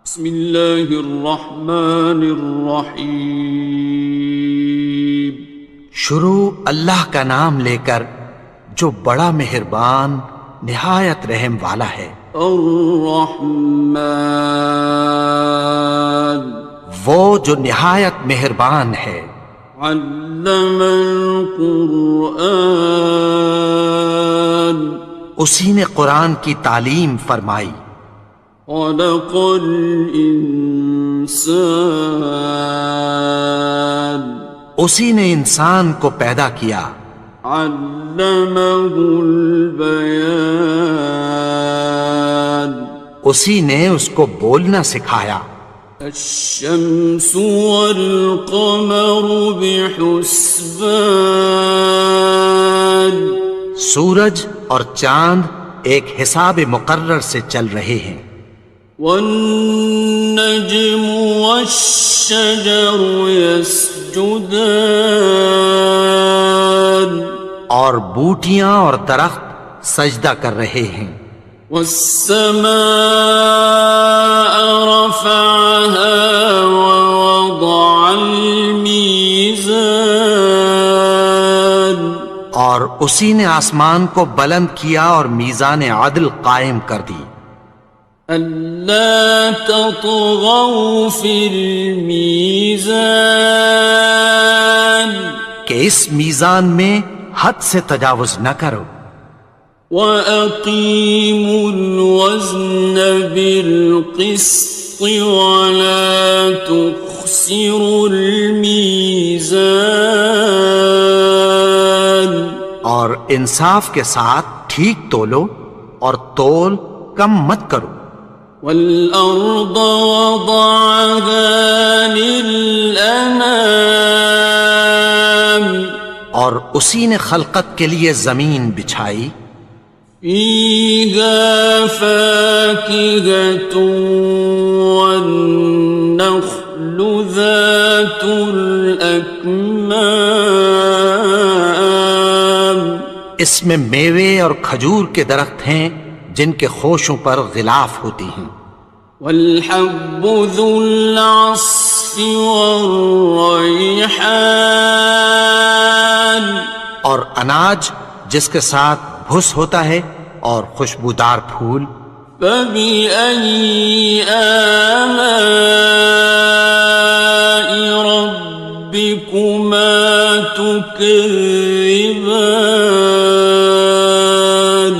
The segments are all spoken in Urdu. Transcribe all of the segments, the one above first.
بسم اللہ الرحمن الرحیم۔ شروع اللہ کا نام لے کر جو بڑا مہربان نہایت رحم والا ہے۔ الرحمن، وہ جو نہایت مہربان ہے۔ علم القرآن، اسی نے قرآن کی تعلیم فرمائی۔ خلق الانسان، اسی نے انسان کو پیدا کیا۔ علمہ البیان، اسی نے اس کو بولنا سکھایا۔ الشمس والقمر بحسبان، سورج اور چاند ایک حساب مقرر سے چل رہے ہیں۔ والنجم والشجر يسجدان، اور بوٹیاں اور درخت سجدہ کر رہے ہیں۔ والسماء رفعها ووضع الميزان، اور اسی نے آسمان کو بلند کیا اور میزان عدل قائم کر دی۔ ألا تطغوا في الميزان، کہ اس میزان میں حد سے تجاوز نہ کرو۔ وَأَقِيمُوا الْوَزْنَ بِالْقِسْطِ وَلَا تُخْسِرُوا الْمِيزَانَ، اور انصاف کے ساتھ ٹھیک تولو اور تول کم مت کرو۔ وَالْأَرْضَ وَضَعَهَا لِلْأَنَامِ، اور اسی نے خلقت کے لیے زمین بچھائی۔ فِيهَا فَاكِهَةٌ وَالنَّخْلُ ذَاتُ الْأَكْمَامِ، اس میں میوے اور کھجور کے درخت ہیں جن کے خوشوں پر غلاف ہوتی ہیں۔ وَالْحَبُّ ذُو الْعَصْفِ وَالرَّيْحَانِ، اور اناج جس کے ساتھ بھس ہوتا ہے اور خوشبودار پھول۔ فَبِأَيِّ آلَاءِ رَبِّكُمَا تُكَذِّبَانِ،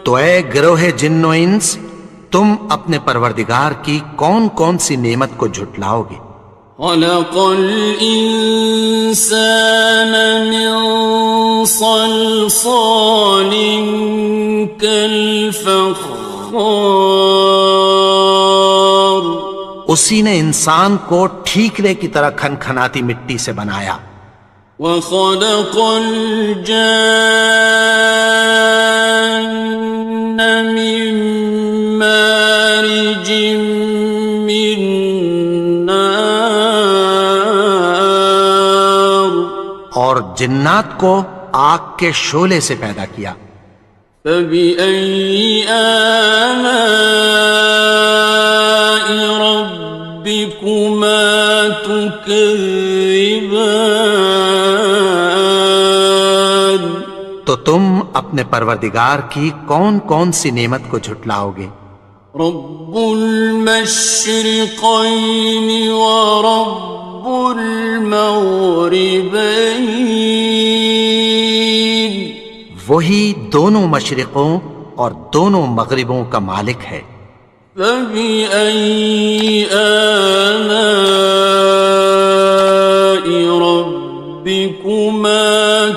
تو اے گروہ جن و انس، تم اپنے پروردگار کی کون کون سی نعمت کو جھٹلاؤ گے؟ خَلَقَ الْإِنسَانَ مِنْ صَلْصَالٍ كَالْفَخَّارِ، اسی نے انسان کو ٹھیکرے کی طرح کھنکھناتی مٹی سے بنایا۔ وَخَلَقَ الْجَانَّ مِن مَّارِجٍ مِّن نَّارٍ، اور جنات کو آگ کے شعلے سے پیدا کیا۔ فَبِأَيِّ آلَاءِ رَبِّكُمَا تُكَذِّبَانِ، تو تم اپنے پروردگار کی کون کون سی نعمت کو جھٹلاؤ گے؟ رب المشرقین ورب المغربین، وہی دونوں مشرقوں اور دونوں مغربوں کا مالک ہے۔ فَبِأَيِّ آلَاءِ رَبِّكُمَا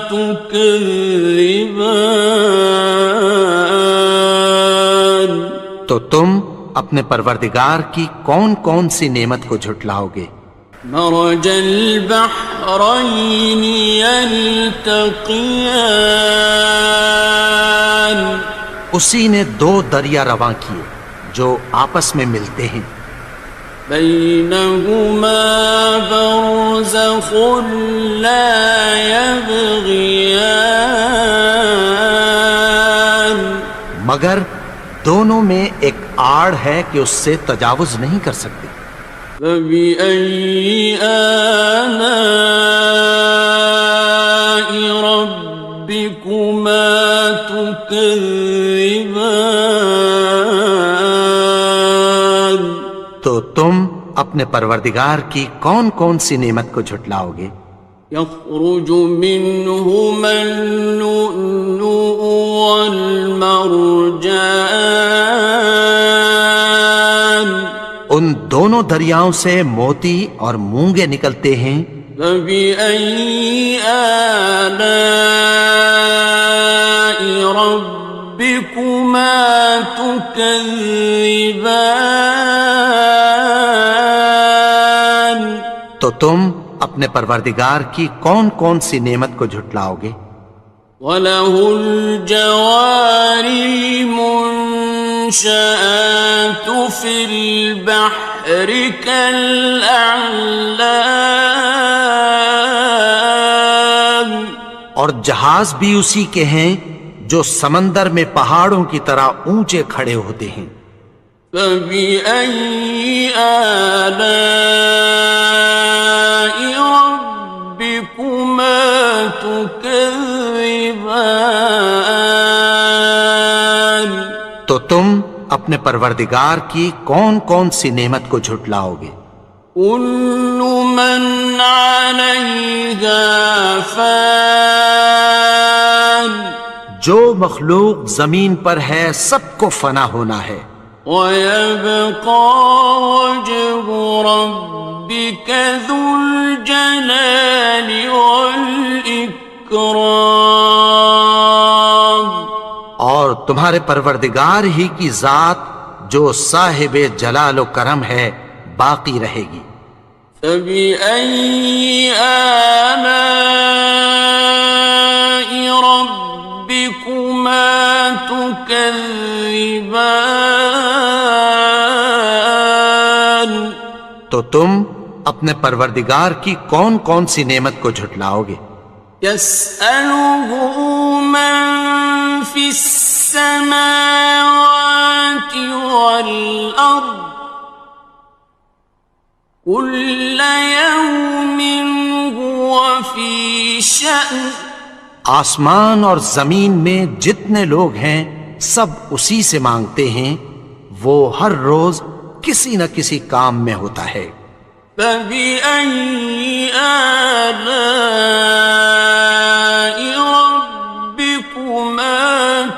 تُكَذِّبَانِ، تو تم اپنے پروردگار کی کون کون سی نعمت کو جھٹلاؤ گے؟ مرج البحرین یلتقیان، اسی نے دو دریا رواں کیے جو آپس میں ملتے ہیں۔ بینہما برزخ لا یبغیان، مگر دونوں میں ایک آڑ ہے کہ اس سے تجاوز نہیں کر سکتے۔ فبأي آلاء ربكما تكذبان؟ تو تم اپنے پروردگار کی کون کون سی نعمت کو جھٹلاؤ گے؟ يخرج منهما اللؤلؤ والمرجان، ان دونوں دریاؤں سے موتی اور مونگے نکلتے ہیں۔ فبأي آلاء ربكما تكذبان؟ تو تم اپنے پروردگار کی کون کون سی نعمت کو جھٹلاؤ گے؟ وَلَهُ الْجَوَارِ الْمُنشَآتُ فِي الْبَحْرِ كَالْأَعْلَامِ، اور جہاز بھی اسی کے ہیں جو سمندر میں پہاڑوں کی طرح اونچے کھڑے ہوتے ہیں۔ فَبِأَيِّ آلَاءِ رَبِّكُمَا تُكَذِّبَانِ؟ تو تم اپنے پروردگار کی کون کون سی نعمت کو جھٹلاؤ گے؟ كُلُّ مَنْ عَلَيْهَا فَانٍ، جو مخلوق زمین پر ہے سب کو فنا ہونا ہے۔ وَيَبْقَى وَجْهُ رَبِّكَ ذُو الْجَلَالِ وَالْإِكْرَامِ، اور تمہارے پروردگار ہی کی ذات جو صاحب جلال و کرم ہے باقی رہے گی۔ فَبِأَيِّ آلَاءِ رَبِّكُمَا تُكَذِّبَانِ؟ تو تم اپنے پروردگار کی کون کون سی نعمت کو جھٹلاؤ گے؟ يَسْأَلُهُ مَن فِي السَّمَاوَاتِ وَالْأَرْضِ كُلَّ يَوْمٍ هُوَ فِي شَأْنٍ، آسمان اور زمین میں جتنے لوگ ہیں سب اسی سے مانگتے ہیں، وہ ہر روز کسی نہ کسی کام میں ہوتا ہے۔ فَبِأَيِّ آلَاءِ رَبِّكُمَا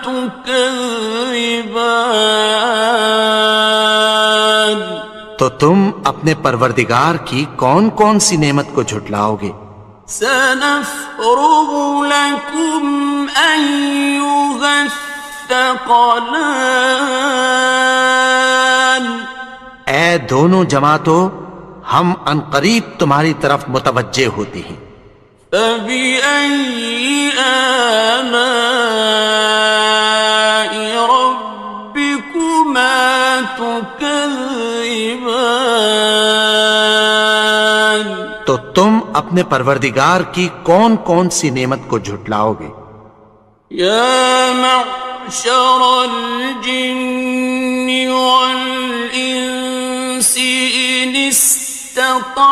تُكَذِّبَانِ؟ تو تم اپنے پروردگار کی کون کون سی نعمت کو جھٹلاؤ گے؟ سَنَفْرُغُ لَكُمْ أَيُّهَ الثَّقَلَانِ، اے دونوں جماعتوں، ہم عنقریب تمہاری طرف متوجہ ہوتے ہیں۔ فَبِأَيِّ آلَاءِ رَبِّكُمَا تُكَذِّبَانِ؟ تو تم اپنے پروردگار کی کون کون سی نعمت کو جھٹلاؤ گے؟ يَا مَعْشَرَ الْجِنِّ وَالْإِنسِ إِنِ اسْتَطَعْتُمْ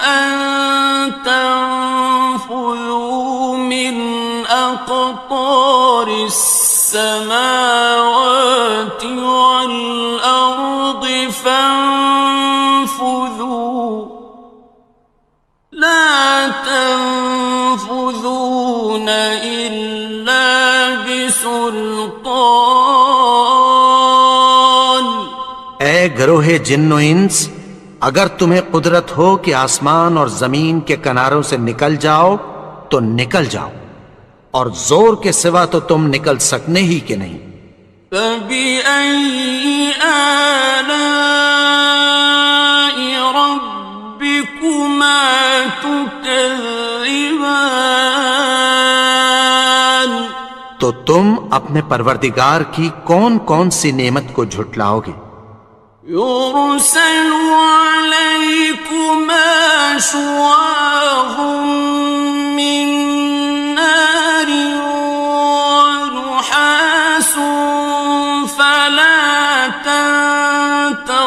أَن تَنفُذُوا مِنْ أَقْطَارِ السَّمَاوَاتِ وَالْأَرْضِ فَانفُذُوا لَا تَنفُذُونَ إِلَّا بِسُلْطَانٍ۔ اے گروہ جن و انس، اگر تمہیں قدرت ہو کہ آسمان اور زمین کے کناروں سے نکل جاؤ تو نکل جاؤ، اور زور کے سوا تو تم نکل سکنے ہی کہ نہیں۔ فَبِأَيِّ آلَاءِ رَبِّكُمَا تُكَذِّبَانِ؟ تو تم اپنے پروردگار کی کون کون سی نعمت کو جھٹلاؤ گے؟ يُرْسَلُ عَلَيْكُمَا شُوَاظٌ مِّن نَّارٍ وَنُحَاسٌ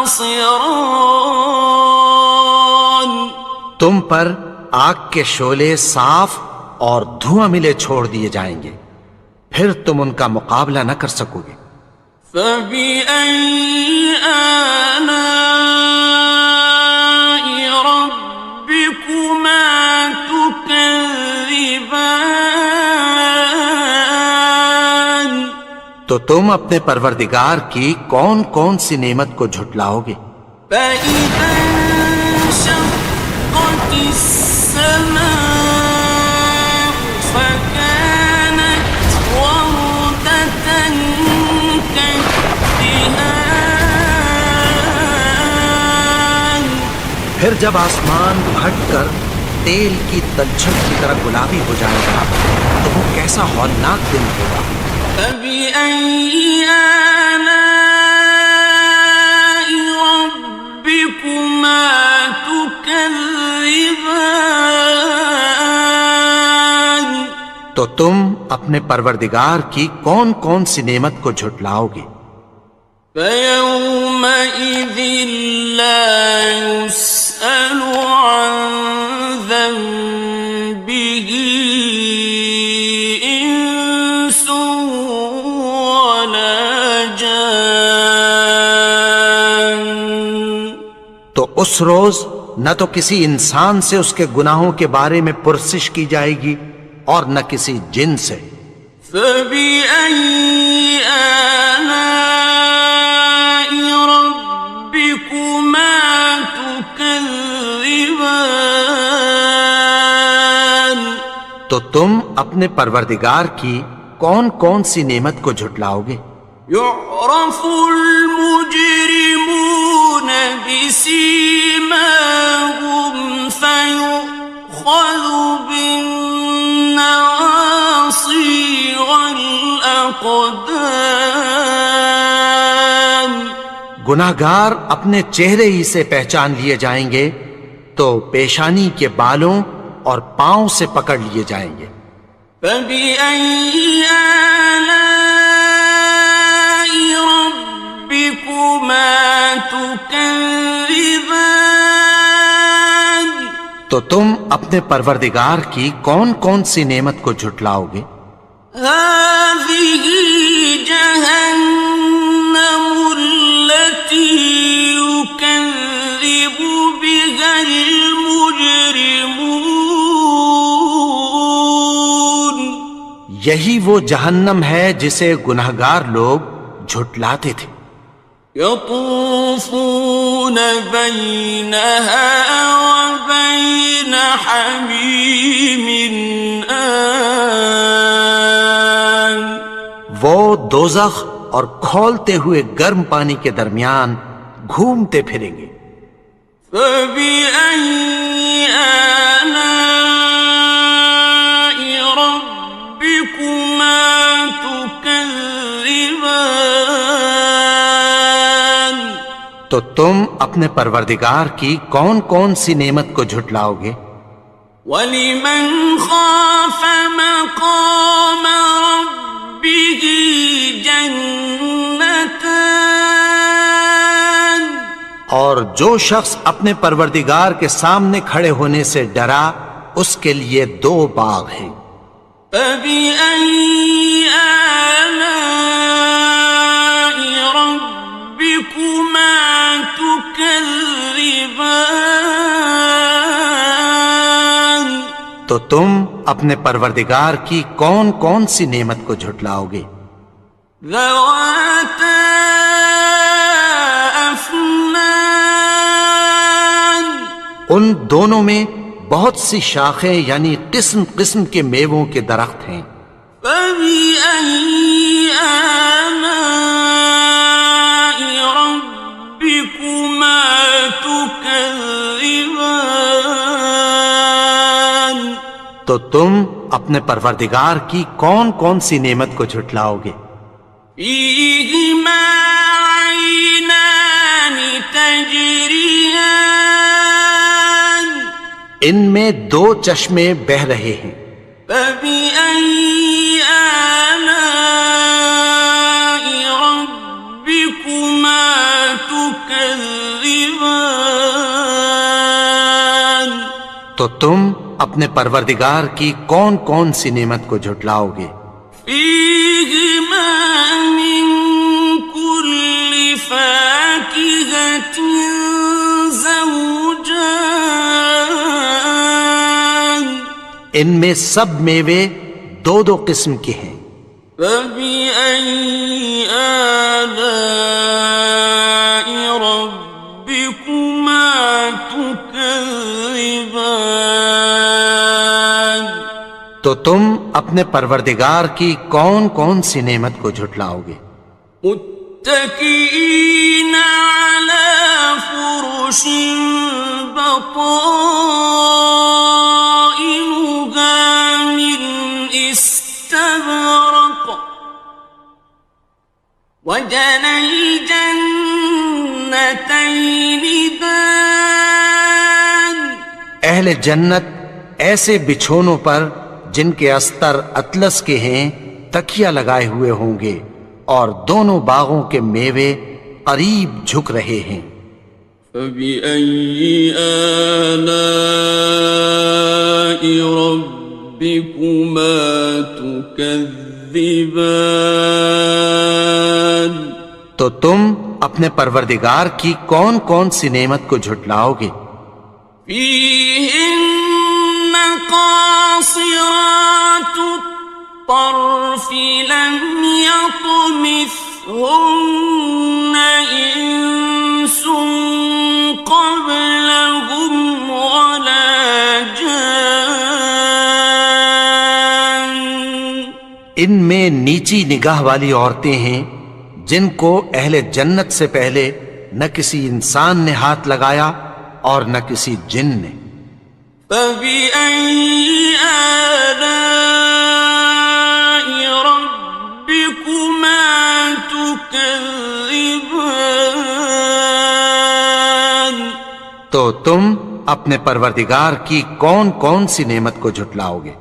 ينتصران تم پر آگ کے شعلے صاف اور دھواں ملے چھوڑ دیے جائیں گے، پھر تم ان کا مقابلہ نہ کر سکو گے۔ فبأي آلاء ربكما تكذبان تو تم اپنے پروردگار کی کون کون سی نعمت کو جھٹلاؤ گے؟ فإذا انشقت السماء فكانت وردة كالدهان پھر جب آسمان پھٹ کر تیل کی تلچھٹ کی طرح گلابی ہو جائے گا تو وہ کیسا ہولناک دن ہوگا۔ فبأي آلاء ربكما تكذبان تو تم اپنے پروردگار کی کون کون سی نعمت کو جھٹلاؤ گے؟ فيومئذ لا يسأل عن ذنبه إنس ولا جان تو اس روز نہ تو کسی انسان سے اس کے گناہوں کے بارے میں پرسش کی جائے گی اور نہ کسی جن سے۔ فبأي آلاء ربكما تكذبان تو تم اپنے پروردگار کی کون کون سی نعمت کو جھٹلاؤ گے؟ يعرف المجرمون بسيماهم فيؤخذ بالنواصي والأقدام گناہگار اپنے چہرے ہی سے پہچان لیے جائیں گے تو پیشانی کے بالوں اور پاؤں سے پکڑ لیے جائیں گے۔ فبأي آلاء ربكما تكذبان تو تم اپنے پروردگار کی کون کون سی نعمت کو جھٹلاؤ گے؟ هذه جهنم التي يكذب بها المجرمون یہی وہ جہنم ہے جسے گناہگار لوگ جھٹلاتے تھے۔ يطوفون بينها وبين حميم آن وہ دوزخ اور کھولتے ہوئے گرم پانی کے درمیان گھومتے پھریں گے۔ فبأي آلاء ربكما تكذبان تو تم اپنے پروردگار کی کون کون سی نعمت کو جھٹلاؤ گے؟ وَلِمَنْ خَافَ مَقَامَ رَبِّهِ جَنَّتَانِ اور جو شخص اپنے پروردگار کے سامنے کھڑے ہونے سے ڈرا اس کے لیے دو باغ ہیں۔ فَبِأَيِّ آلَاءِ رَبِّكُمَا تُكَذِّبَانِ تو تم اپنے پروردگار کی کون کون سی نعمت کو جھٹلاؤ گے؟ ذَوَاتَا أَفْنَانٍ ان دونوں میں بہت سی شاخیں یعنی قسم قسم کے میووں کے درخت ہیں۔ فَبِأَيِّ آلَاءِ رَبِّكُمَا تُكَذِّبَانِ تو تم اپنے پروردگار کی کون کون سی نعمت کو جھٹلاؤ گے؟ فِيهِمَا عَيْنَانِ تَجْرِيَانِ ان میں دو چشمے بہہ رہے ہیں۔ فَبِأَيِّ آلَاءِ رَبِّكُمَا تُكَذِّبَانِ تكذبان تو تم اپنے پروردگار کی کون کون سی نعمت کو جھٹلاؤ گے؟ فيهما من كل فاكهة زوجان ان میں سب میوے دو دو قسم کے ہیں۔ فبأي آلاء ربكما تكذبان تو تم اپنے پروردگار کی کون کون سی نعمت کو جھٹلاؤ گے؟ متكئين على فرش بطائنها من استبرق وجنى الجنتين دان اہل جنت ایسے بچھونوں پر جن کے استر اطلس کے ہیں تکیہ لگائے ہوئے ہوں گے، اور دونوں باغوں کے میوے قریب جھک رہے ہیں۔ فبأي آلاء ربكما تكذبان تو تم اپنے پروردگار کی کون کون سی نعمت کو جھٹلاؤ گے؟ فيهن قاصرات الطرف لم يطمثهن إنس قبلهم ولا جان ان میں نیچی نگاہ والی عورتیں ہیں جن کو اہل جنت سے پہلے نہ کسی انسان نے ہاتھ لگایا اور نہ کسی جن نے۔ فبأي آلاء ربكما تكذبان تو تم اپنے پروردگار کی کون کون سی نعمت کو جھٹلاؤ گے؟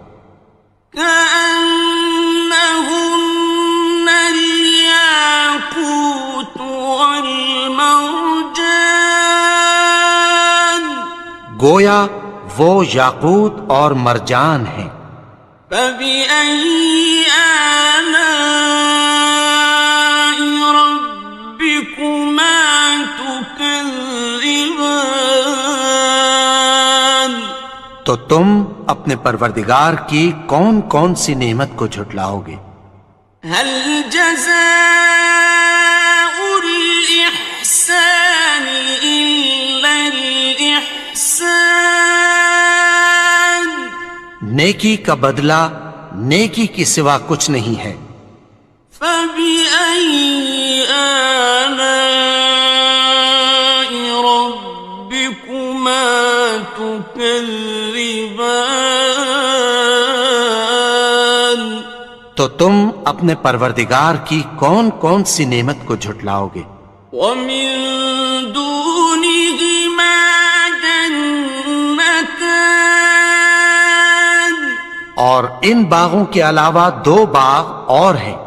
كأنهن الياقوت والمرجان گویا وہ یاقوت اور مرجان ہیں۔ فبأي آلاء ربكما تكذبان تو تم اپنے پروردگار کی کون کون سی نعمت کو جھٹلاؤ گے؟ هل جزاء الإحسان إلا الإحسان نیکی کا بدلہ نیکی کی سوا کچھ نہیں ہے۔ فبأي آلاء ربكما تكذبان تو تم اپنے پروردگار کی کون کون سی نعمت کو جھٹلاؤ گے؟ ومن دونهما جنتان اور ان باغوں کے علاوہ دو باغ اور ہیں۔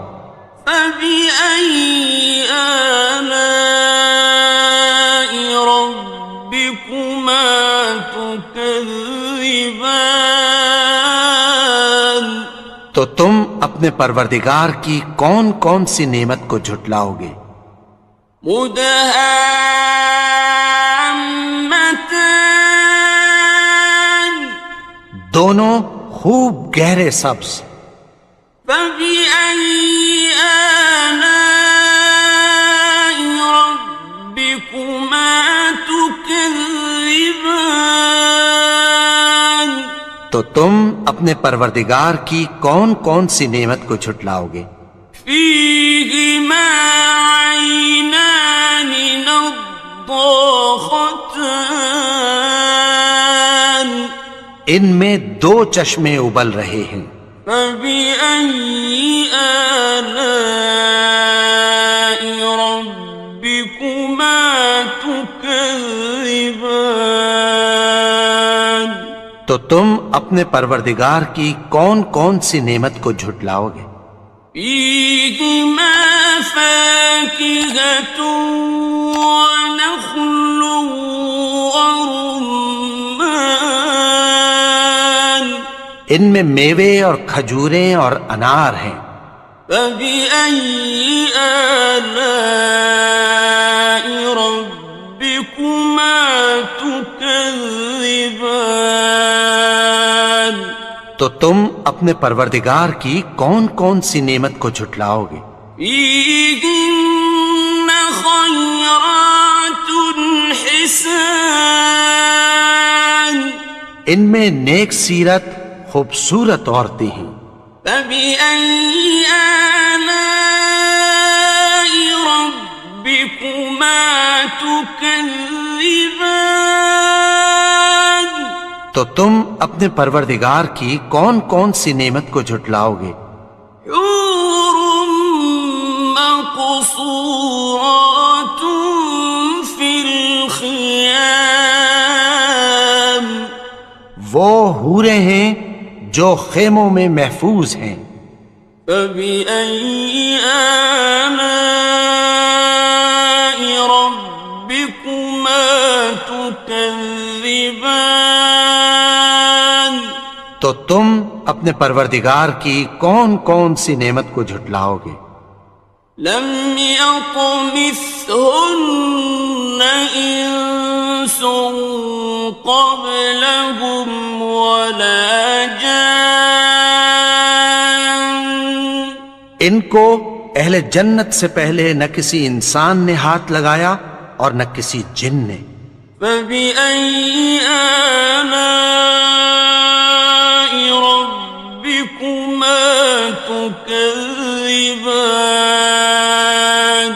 فبأي آلاء ربكما تكذبان تو تم اپنے پروردگار کی کون کون سی نعمت کو جھٹلاؤ گے؟ مدهامتان دونوں خوب گہرے سبز۔ فبأي آلاء ربكما تكذبان تو تم اپنے پروردگار کی کون کون سی نعمت کو جھٹلاؤ گے؟ فيهما عينان نضاختان ان میں دو چشمے ابل رہے ہیں۔ فبأي آلاء ربكما تكذبان تو تم اپنے پروردگار کی کون کون سی نعمت کو جھٹلاؤ گے؟ فيهما فاكهة ونخل ورمان ان میں میوے اور کھجوریں اور انار ہیں. فبأي آلاء ربكما تكذبان تو تم اپنے پروردگار کی کون کون سی نعمت کو جھٹلاؤ گے؟ فيهن خيرات حسان ان میں نیک سیرت خوبصورت عورتیں ہیں. فبأي آلاء ربكما تكذبان تو تم اپنے پروردگار کی کون کون سی نعمت کو جھٹلاؤ گے؟ حور مقصورات في الخيام وہ حوریں ہیں جو خیموں میں محفوظ ہیں. فبأي آلاء ربكما تكذبان تو تم اپنے پروردگار کی کون کون سی نعمت کو جھٹلاؤ گے؟ لم يطمثهن إنس قبلهم ولا جان ان کو اہل جنت سے پہلے نہ کسی انسان نے ہاتھ لگایا اور نہ کسی جن نے. فبأي آلاء ربكما تكذبان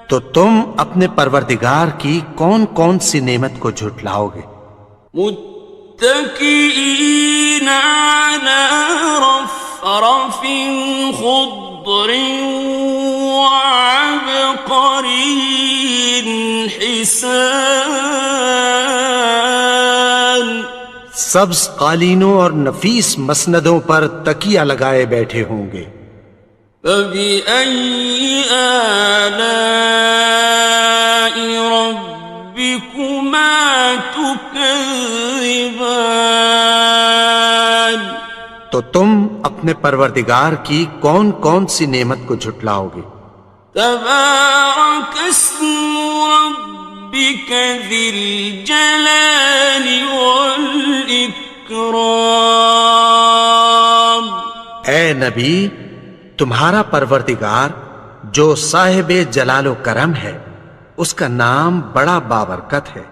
تو تم اپنے پروردگار کی کون کون سی نعمت کو جھٹلاؤ گے؟ متكئين على رفرف خضر وعبقري حسان سبز قالینوں اور نفیس مسندوں پر تکیہ لگائے بیٹھے ہوں گے. فبأي آلاء ربكما تكذبان تو تم اپنے پروردگار کی کون کون سی نعمت کو جھٹلاؤ گے؟ تبارك اسم ربك ذي الجلال والإكرام اے نبی، تمہارا پروردگار جو صاحب جلال و کرم ہے، اس کا نام بڑا بابرکت ہے.